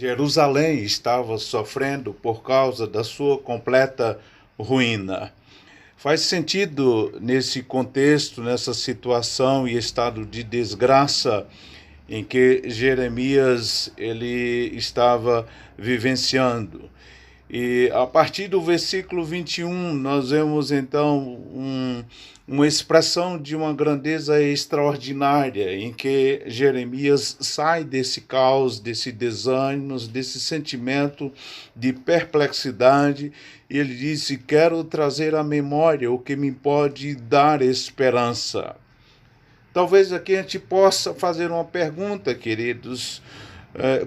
Jerusalém estava sofrendo por causa da sua completa ruína. Faz sentido nesse contexto, nessa situação e estado de desgraça em que Jeremias ele estava vivenciando. E a partir do versículo 21, nós vemos então uma expressão de uma grandeza extraordinária, em que Jeremias sai desse caos, desse desânimo, desse sentimento de perplexidade, e ele disse: quero trazer à memória o que me pode dar esperança. Talvez aqui a gente possa fazer uma pergunta, queridos,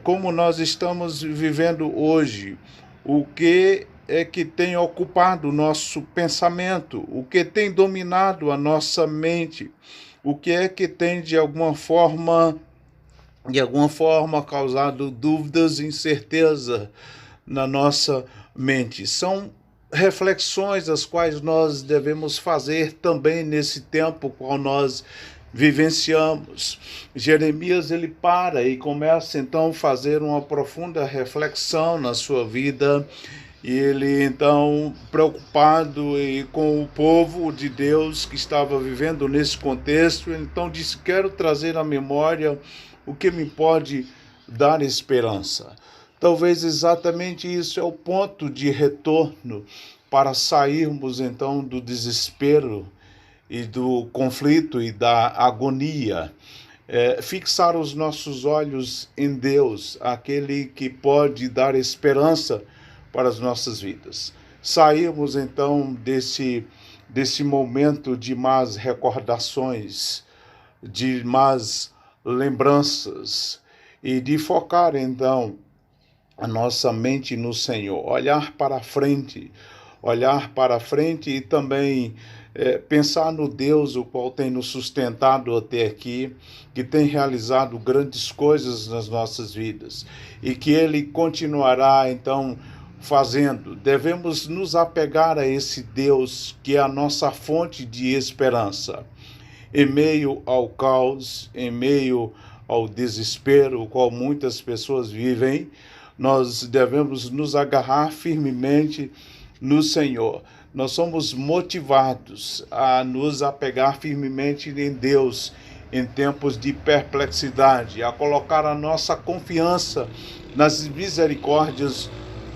como nós estamos vivendo hoje, o que é que tem ocupado o nosso pensamento, o que tem dominado a nossa mente, o que é que tem de alguma forma causado dúvidas e incerteza na nossa mente. São reflexões as quais nós devemos fazer também nesse tempo qual nós vivenciamos. Jeremias ele para e começa então a fazer uma profunda reflexão na sua vida, e ele então preocupado com o povo de Deus que estava vivendo nesse contexto, ele então disse: quero trazer à memória o que me pode dar esperança. Talvez exatamente isso é o ponto de retorno para sairmos então do desespero e do conflito e da agonia. Fixar os nossos olhos em Deus, aquele que pode dar esperança para as nossas vidas. Sairmos então desse momento de más recordações, de más lembranças, e de focar então a nossa mente no Senhor, olhar para frente e também pensar no Deus o qual tem nos sustentado até aqui, que tem realizado grandes coisas nas nossas vidas e que Ele continuará então fazendo. Devemos nos apegar a esse Deus que é a nossa fonte de esperança. Em meio ao caos, em meio ao desespero, o qual muitas pessoas vivem, nós devemos nos agarrar firmemente no Senhor. Nós somos motivados a nos apegar firmemente em Deus em tempos de perplexidade, a colocar a nossa confiança nas misericórdias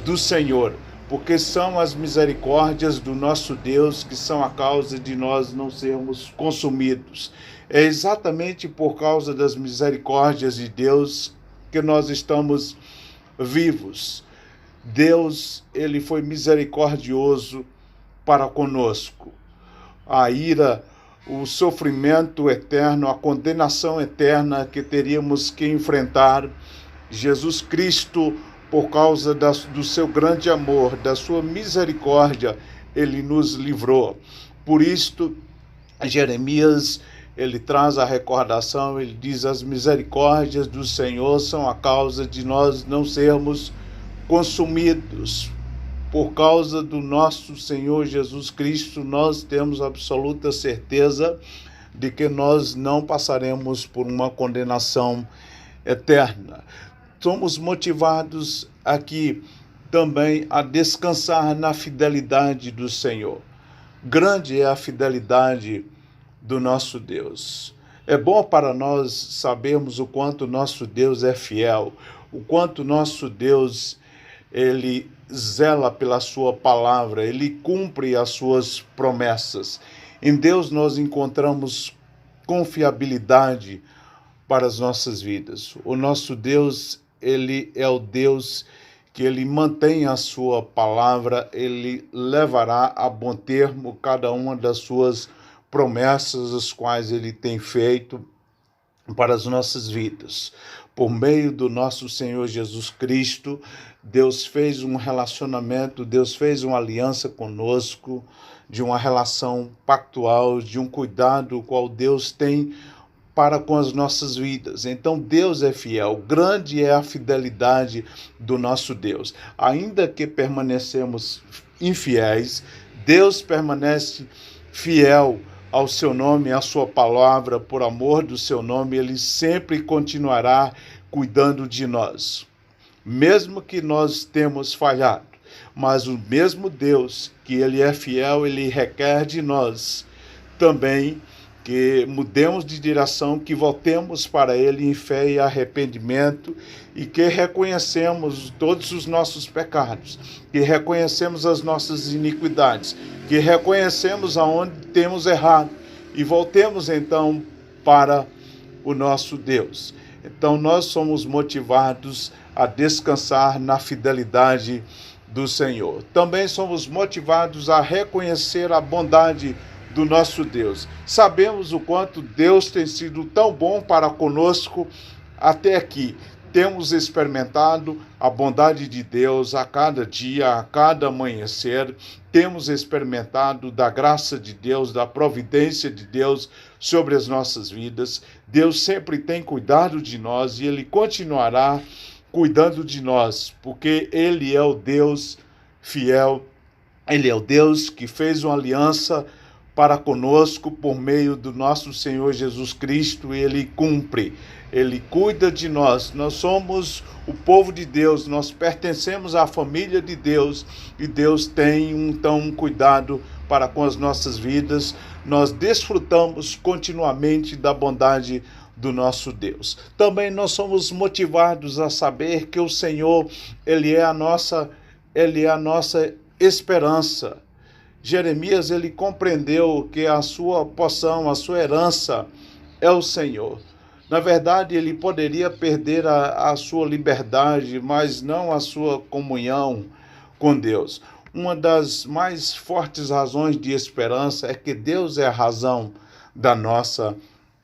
do Senhor, porque são as misericórdias do nosso Deus que são a causa de nós não sermos consumidos. É exatamente por causa das misericórdias de Deus que nós estamos vivos. Deus, ele foi misericordioso para conosco. A ira, o sofrimento eterno, a condenação eterna que teríamos que enfrentar, Jesus Cristo, por causa do seu grande amor, da sua misericórdia, ele nos livrou. Por isto, Jeremias, ele traz a recordação, ele diz: as misericórdias do Senhor são a causa de nós não sermos consumidos. Por causa do nosso Senhor Jesus Cristo, nós temos absoluta certeza de que nós não passaremos por uma condenação eterna. Somos motivados aqui também a descansar na fidelidade do Senhor. Grande é a fidelidade do nosso Deus. É bom para nós sabermos o quanto nosso Deus é fiel, o quanto nosso Deus ele zela pela sua palavra, ele cumpre as suas promessas. Em Deus nós encontramos confiabilidade para as nossas vidas. O nosso Deus, ele é o Deus que ele mantém a sua palavra, ele levará a bom termo cada uma das suas promessas, as quais ele tem feito para as nossas vidas. Por meio do nosso Senhor Jesus Cristo, Deus fez um relacionamento, Deus fez uma aliança conosco, de uma relação pactual, de um cuidado qual Deus tem para com as nossas vidas. Então Deus é fiel, grande é a fidelidade do nosso Deus. Ainda que permanecemos infiéis, Deus permanece fiel ao seu nome, à sua palavra, por amor do seu nome, ele sempre continuará cuidando de nós. mesmo que nós temos falhado. Mas o mesmo Deus que Ele é fiel, Ele requer de nós também que mudemos de direção, que voltemos para Ele em fé e arrependimento e que reconhecemos todos os nossos pecados, que reconhecemos as nossas iniquidades, que reconhecemos aonde temos errado e voltemos então para o nosso Deus. Então nós somos motivados a descansar na fidelidade do Senhor. Também somos motivados a reconhecer a bondade do nosso Deus. Sabemos o quanto Deus tem sido tão bom para conosco até aqui. Temos experimentado a bondade de Deus a cada dia, a cada amanhecer. Temos experimentado da graça de Deus, da providência de Deus sobre as nossas vidas. Deus sempre tem cuidado de nós e Ele continuará cuidando de nós, porque Ele é o Deus fiel. Ele é o Deus que fez uma aliança para conosco por meio do nosso Senhor Jesus Cristo. Ele cumpre, Ele cuida de nós. Nós somos o povo de Deus, nós pertencemos à família de Deus e Deus tem então um cuidado para com as nossas vidas. Nós desfrutamos continuamente da bondade do nosso Deus. Também nós somos motivados a saber que o Senhor, Ele é a nossa esperança. Jeremias, ele compreendeu que a sua porção, a sua herança é o Senhor. Na verdade, ele poderia perder a sua liberdade, mas não a sua comunhão com Deus. Uma das mais fortes razões de esperança é que Deus é a razão da nossa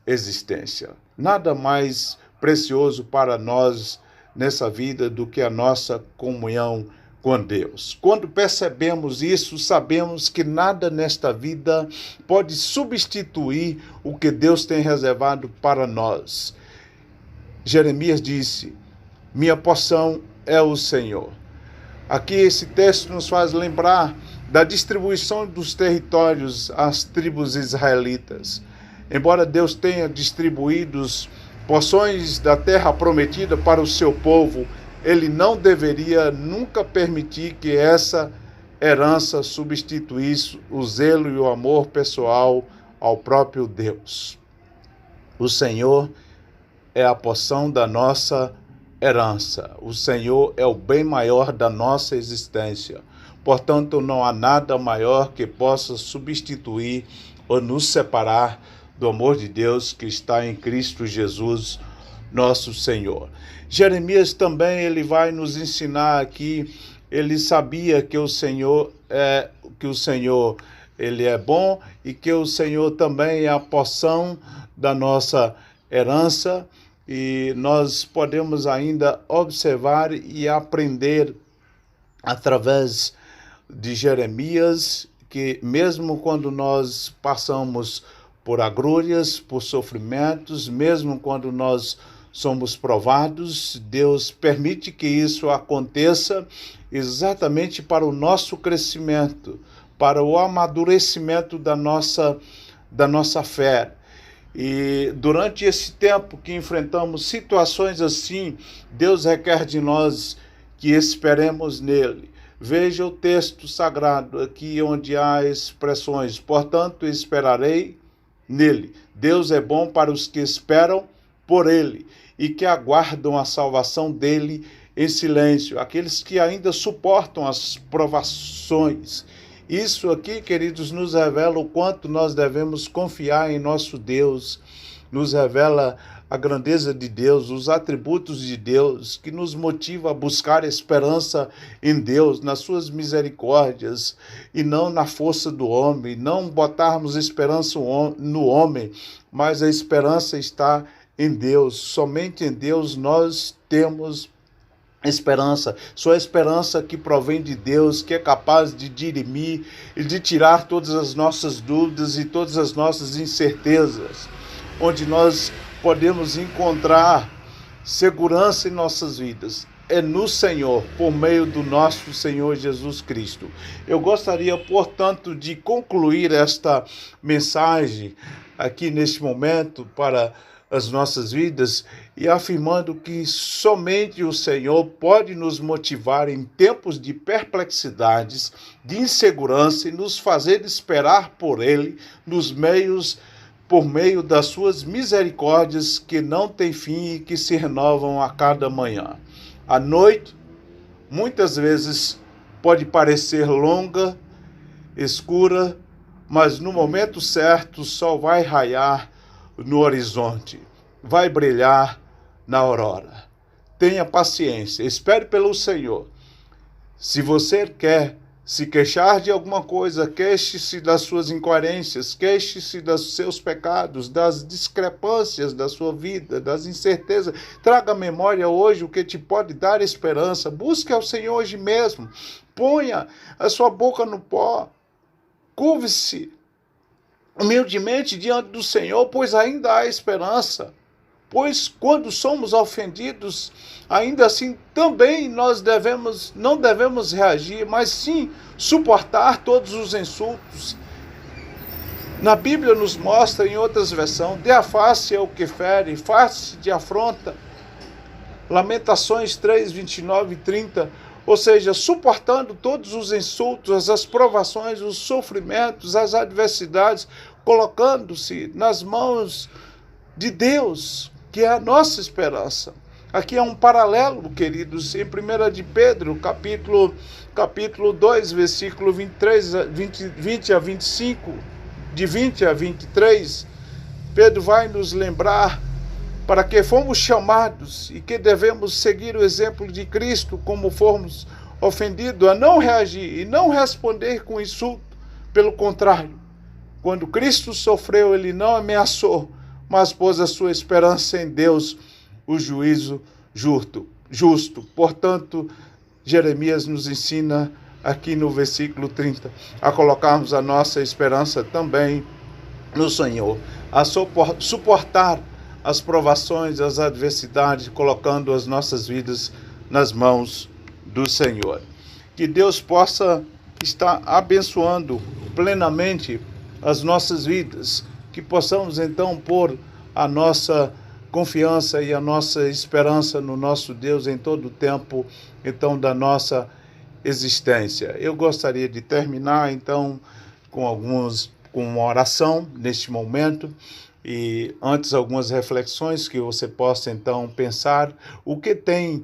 existência. Nada mais precioso para nós nessa vida do que a nossa comunhão com Deus. Quando percebemos isso, sabemos que nada nesta vida pode substituir o que Deus tem reservado para nós. Jeremias disse: minha porção é o Senhor. Aqui esse texto nos faz lembrar da distribuição dos territórios às tribos israelitas. Embora Deus tenha distribuído porções da terra prometida para o seu povo, Ele não deveria nunca permitir que essa herança substituísse o zelo e o amor pessoal ao próprio Deus. O Senhor é a porção da nossa herança. O Senhor é o bem maior da nossa existência. Portanto, não há nada maior que possa substituir ou nos separar do amor de Deus que está em Cristo Jesus, nosso Senhor. Jeremias também ele vai nos ensinar aqui, ele sabia que o Senhor ele é bom e que o Senhor também é a porção da nossa herança, e nós podemos ainda observar e aprender através de Jeremias que mesmo quando nós passamos por agrúrias, por sofrimentos, mesmo quando nós somos provados, Deus permite que isso aconteça exatamente para o nosso crescimento, para o amadurecimento da nossa fé. E durante esse tempo que enfrentamos situações assim, Deus requer de nós que esperemos nele. Veja o texto sagrado aqui onde há expressões: portanto esperarei nele. Deus é bom para os que esperam por ele e que aguardam a salvação dele em silêncio, aqueles que ainda suportam as provações. Isso aqui, queridos, nos revela o quanto nós devemos confiar em nosso Deus, nos revela a grandeza de Deus, os atributos de Deus, que nos motiva a buscar esperança em Deus, nas suas misericórdias, e não na força do homem, não botarmos esperança no homem, mas a esperança está em Deus. Somente em Deus nós temos esperança. Só a esperança que provém de Deus, que é capaz de dirimir e de tirar todas as nossas dúvidas e todas as nossas incertezas, onde nós podemos encontrar segurança em nossas vidas. É no Senhor, por meio do nosso Senhor Jesus Cristo. Eu gostaria, portanto, de concluir esta mensagem aqui neste momento para as nossas vidas e afirmando que somente o Senhor pode nos motivar em tempos de perplexidades, de insegurança e nos fazer esperar por Ele por meio das suas misericórdias que não têm fim e que se renovam a cada manhã. A noite, muitas vezes, pode parecer longa, escura, mas no momento certo o sol vai raiar no horizonte, vai brilhar na aurora. Tenha paciência, espere pelo Senhor. Se você quer se queixar de alguma coisa, queixe-se das suas incoerências, queixe-se dos seus pecados, das discrepâncias da sua vida, das incertezas. Traga à memória hoje o que te pode dar esperança. Busque ao Senhor hoje mesmo. Ponha a sua boca no pó. Curve-se humildemente diante do Senhor, pois ainda há esperança. Pois quando somos ofendidos, ainda assim também nós não devemos reagir, mas sim suportar todos os insultos. Na Bíblia nos mostra, em outras versões, dê a face ao que fere, face de afronta. Lamentações 3, 29 e 30. Ou seja, suportando todos os insultos, as provações, os sofrimentos, as adversidades, colocando-se nas mãos de Deus, que é a nossa esperança. Aqui é um paralelo, queridos, em 1 de Pedro, capítulo 2, versículo 20 a 25, de 20 a 23, Pedro vai nos lembrar para que fomos chamados e que devemos seguir o exemplo de Cristo, como formos ofendidos, a não reagir e não responder com insulto. Pelo contrário, quando Cristo sofreu, ele não ameaçou, mas pôs a sua esperança em Deus, o juízo justo. Portanto, Jeremias nos ensina aqui no versículo 30 a colocarmos a nossa esperança também no Senhor, a suportar as provações, as adversidades, colocando as nossas vidas nas mãos do Senhor. Que Deus possa estar abençoando plenamente as nossas vidas, que possamos então pôr a nossa confiança e a nossa esperança no nosso Deus em todo o tempo, então, da nossa existência. Eu gostaria de terminar, então, com uma oração neste momento, e antes algumas reflexões que você possa, então, pensar o que tem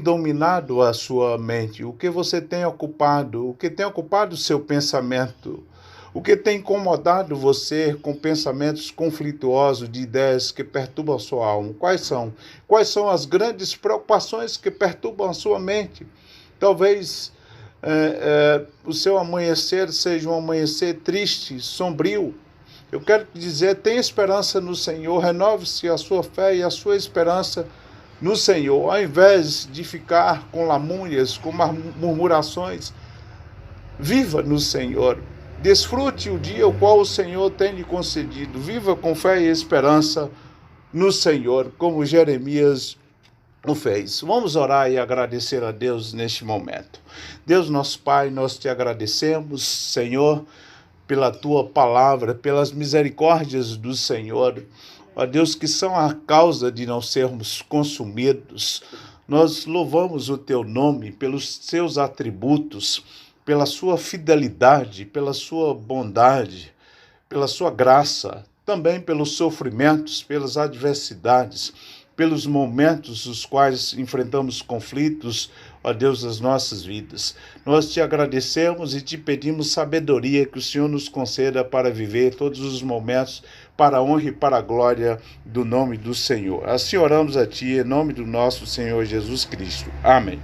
dominado a sua mente, o que você tem ocupado, o que tem ocupado o seu pensamento, o que tem incomodado você com pensamentos conflituosos de ideias que perturbam a sua alma. Quais são? Quais são as grandes preocupações que perturbam a sua mente? Talvez o seu amanhecer seja um amanhecer triste, sombrio. Eu quero te dizer, tenha esperança no Senhor, renove-se a sua fé e a sua esperança no Senhor, ao invés de ficar com lamúrias, com murmurações. Viva no Senhor. Desfrute o dia o qual o Senhor tem lhe concedido. Viva com fé e esperança no Senhor, como Jeremias o fez. Vamos orar e agradecer a Deus neste momento. Deus, nosso Pai, nós te agradecemos, Senhor, pela tua palavra, pelas misericórdias do Senhor. Ó Deus, que são a causa de não sermos consumidos. Nós louvamos o teu nome pelos seus atributos, pela sua fidelidade, pela sua bondade, pela sua graça, também pelos sofrimentos, pelas adversidades, pelos momentos nos quais enfrentamos conflitos, ó Deus, das nossas vidas. Nós te agradecemos e te pedimos sabedoria que o Senhor nos conceda para viver todos os momentos para a honra e para a glória do nome do Senhor. Assim oramos a ti, em nome do nosso Senhor Jesus Cristo. Amém.